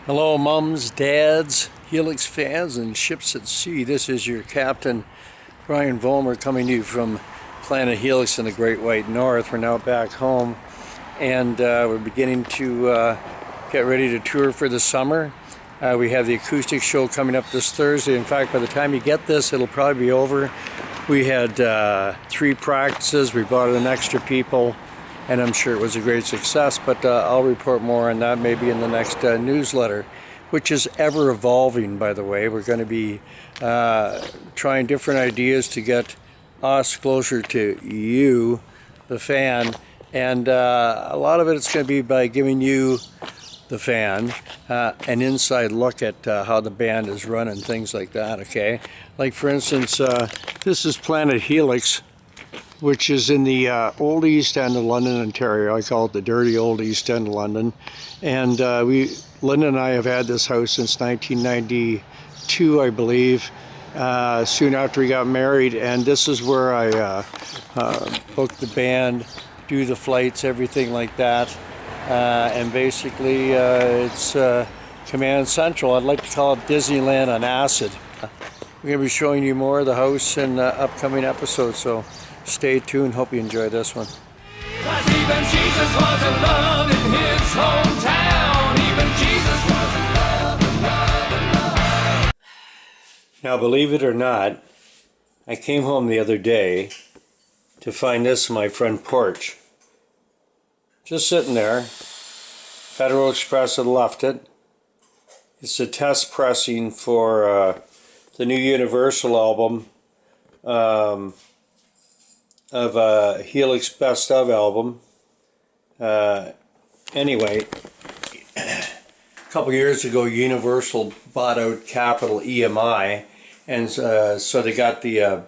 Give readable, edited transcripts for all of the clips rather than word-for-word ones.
Hello mums, dads, Helix fans, and ships at sea. This is your captain, Brian Vollmer, coming to you from Planet Helix in the Great White North. We're now back home, and we're beginning to get ready to tour for the summer. We have the acoustic show coming up this Thursday. In fact, by the time you get this, it'll probably be over. We had 3 practices. We brought in extra people, and I'm sure it was a great success, but I'll report more on that maybe in the next newsletter, which is ever evolving, by the way. We're going to be trying different ideas to get us closer to you, the fan, and a lot of it is going to be by giving you, the fan, an inside look at how the band is run and things like that, okay? Like for instance, this is Planet Helix, which is in the old East End of London, Ontario. I call it the dirty old East End of London. And Linda and I have had this house since 1992, I believe, soon after we got married. And this is where I book the band, do the flights, everything like that. And basically, it's Command Central. I'd like to call it Disneyland on acid. We're going to be showing you more of the house in upcoming episodes, so stay tuned. Hope you enjoy this one. 'Cause even Jesus wasn't loved in his hometown. Even Jesus wasn't loved. Now, believe it or not, I came home the other day to find this in my front porch. Just sitting there. Federal Express had left it. It's a test pressing for the new Universal album. Of a Helix Best Of album. Anyway, a couple years ago Universal bought out Capital EMI, and so they got the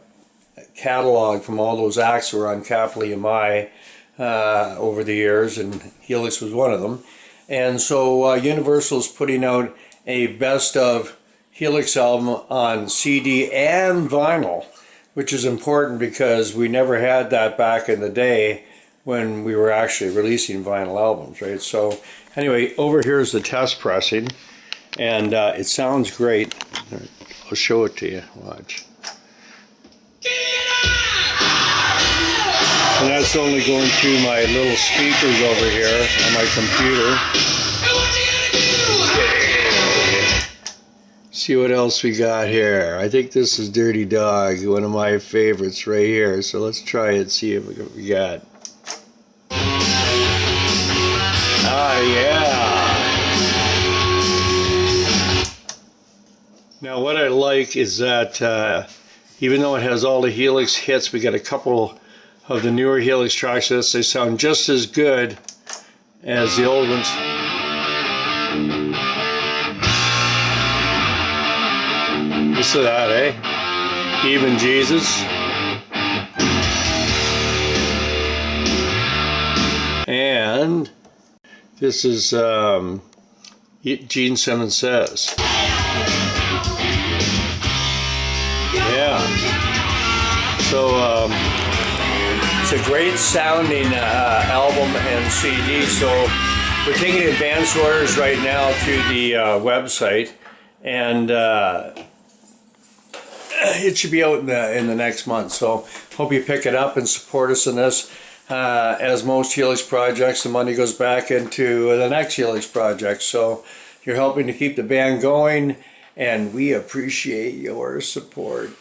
catalog from all those acts that were on Capital EMI over the years, and Helix was one of them. And so Universal's putting out a Best Of Helix album on CD and vinyl, which is important because we never had that back in the day when we were actually releasing vinyl albums, right? So anyway, over here is the test pressing, and it sounds great. I'll show it to you. Watch. And that's only going through my little speakers over here on my computer. See what else we got here. I think this is Dirty Dog, one of my favorites right here. So let's try it, see if we got. Ah, yeah. Now what I like is that even though it has all the Helix hits, we got a couple of the newer Helix tracks. They sound just as good as the old ones. Listen to that, eh? Even Jesus. And this is Gene Simmons Says. Yeah. So it's a great sounding album and CD. So we're taking advance orders right now through the website, and it should be out in the next month, so hope you pick it up and support us in this. As most Helix projects, the money goes back into the next Helix project, so you're helping to keep the band going, and we appreciate your support.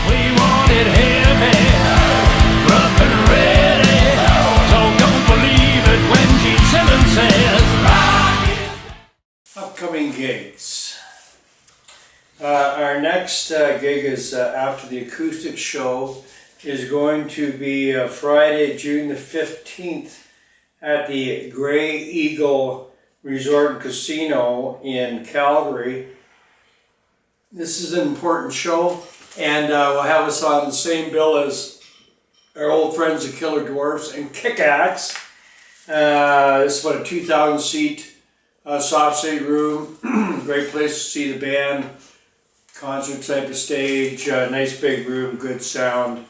We wanted heavy, rough and ready, so don't believe it when Gene Simmons says rock. Upcoming gigs. Our next gig is after the acoustic show is going to be Friday, June the 15th at the Grey Eagle Resort and Casino in Calgary. This is an important show, and we'll have us on the same bill as our old friends the Killer Dwarfs and Kick-Axe. This is about a 2,000 seat soft state room. Great place to see the band. Concert type of stage, nice big room, good sound,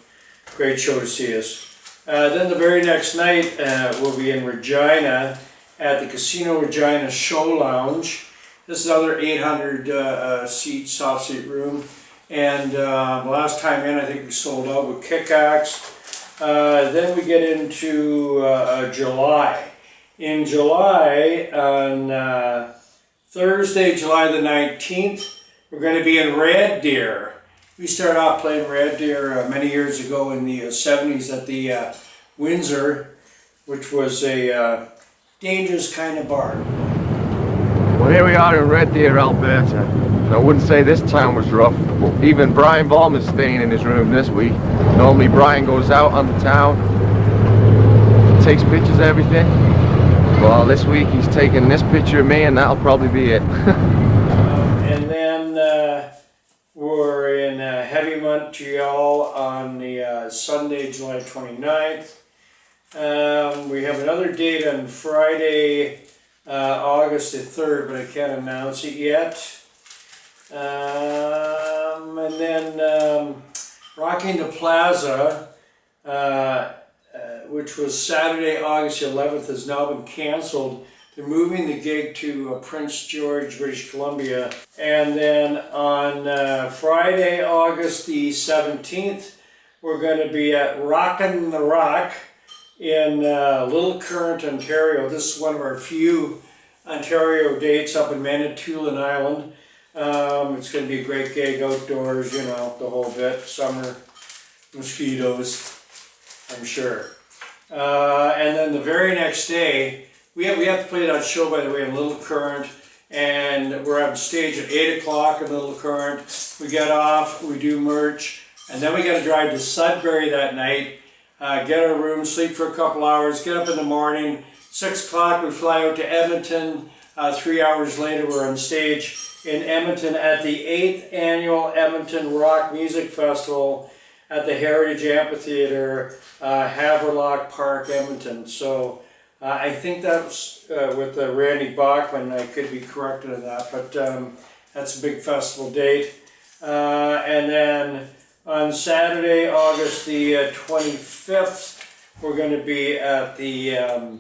great show to see us. Then the very next night we'll be in Regina at the Casino Regina Show Lounge. This is another 800 seat soft seat room. And last time in, I think we sold out with Kick-Axe. Then we get into July. In July, on Thursday, July the 19th, we're going to be in Red Deer. We started off playing Red Deer many years ago in the 70s at the Windsor, which was a dangerous kind of bar. Well, here we are in Red Deer, Alberta. I wouldn't say this town was rough. Even Brian Vollmer's staying in his room this week. Normally Brian goes out on the town, takes pictures of everything. Well, this week he's taking this picture of me, and that'll probably be it. And then we're in Heavy Montreal on the Sunday, July 29th. We have another date on Friday, August the 3rd, but I can't announce it yet. And then Rocking the Plaza, which was Saturday, August 11th, has now been canceled. They're moving the gig to Prince George, British Columbia. And then on Friday, August the 17th, we're going to be at Rockin' the Rock in Little Current, Ontario. This is one of our few Ontario dates up in Manitoulin Island. It's going to be a great gig outdoors, you know, the whole bit. Summer, mosquitoes, I'm sure. And then the very next day, we have to play that show, by the way, in Little Current, and we're on stage at 8 o'clock in Little Current. We get off, we do merch, and then we got to drive to Sudbury that night, get our room, sleep for a couple hours, get up in the morning. 6 o'clock, we fly out to Edmonton. 3 hours later, we're on stage in Edmonton at the 8th Annual Edmonton Rock Music Festival at the Heritage Amphitheatre, Haverlock Park, Edmonton. So I think that's with Randy Bachman. I could be corrected on that, but that's a big festival date. And then on Saturday, August the 25th, we're going to be at the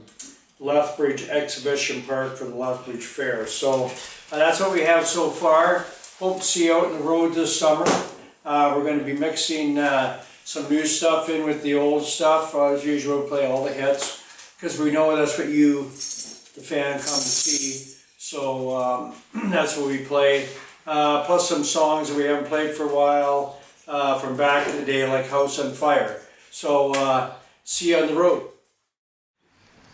Lethbridge Exhibition Park for the Lethbridge Fair. So that's what we have so far. Hope to see you out on the road this summer. We're going to be mixing some new stuff in with the old stuff. As usual, we play all the hits because we know that's what you, the fan, come to see. So that's what we play. Plus some songs that we haven't played for a while from back in the day, like House on Fire. So see you on the road.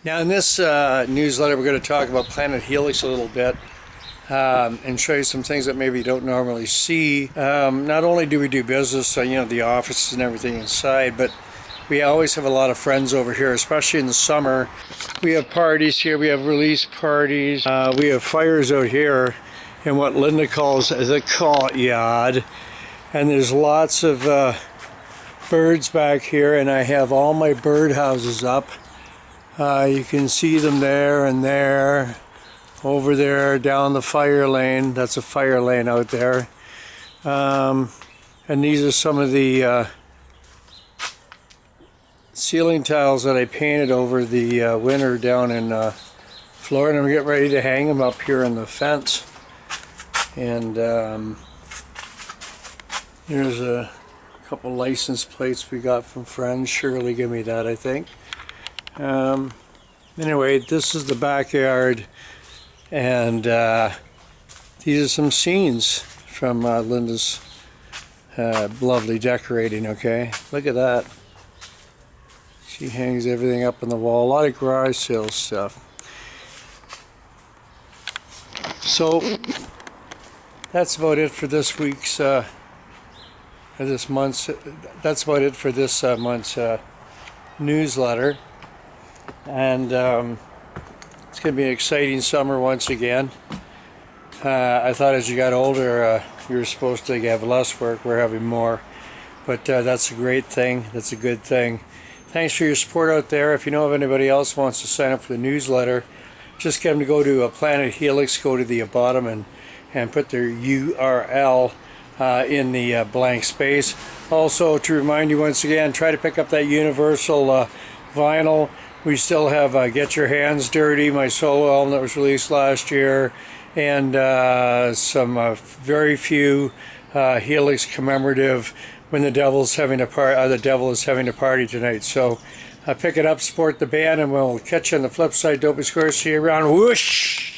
Now in this newsletter, we're going to talk about Planet Helix a little bit. And show you some things that maybe you don't normally see. Not only do we do business, you know, the offices and everything inside, but we always have a lot of friends over here, especially in the summer. We have parties here, we have release parties, we have fires out here in what Linda calls the courtyard. And there's lots of birds back here, and I have all my bird houses up. You can see them there and there. Over there down the fire lane, that's a fire lane out there. And these are some of the ceiling tiles that I painted over the winter down in Florida. I'm getting ready to hang them up here in the fence. And here's a couple license plates we got from friends. Shirley gave me that, I think. Anyway, this is the backyard. And these are some scenes from Linda's lovely decorating, okay? Look at that. She hangs everything up on the wall. A lot of garage sale stuff. So that's about it for this week's, this month's, that's about it for this month's newsletter. And it's going to be an exciting summer once again. I thought as you got older, you were supposed to have less work. We're having more. But that's a great thing. That's a good thing. Thanks for your support out there. If you know of anybody else who wants to sign up for the newsletter, just get them to go to Planet Helix, go to the bottom and put their URL in the blank space. Also, to remind you once again, try to pick up that Universal vinyl. We still have Get Your Hands Dirty, my solo album that was released last year, and some very few Helix commemorative When the Devil is Having a Party Tonight. So pick it up, support the band, and we'll catch you on the flip side. Don't be square. See you around. Whoosh!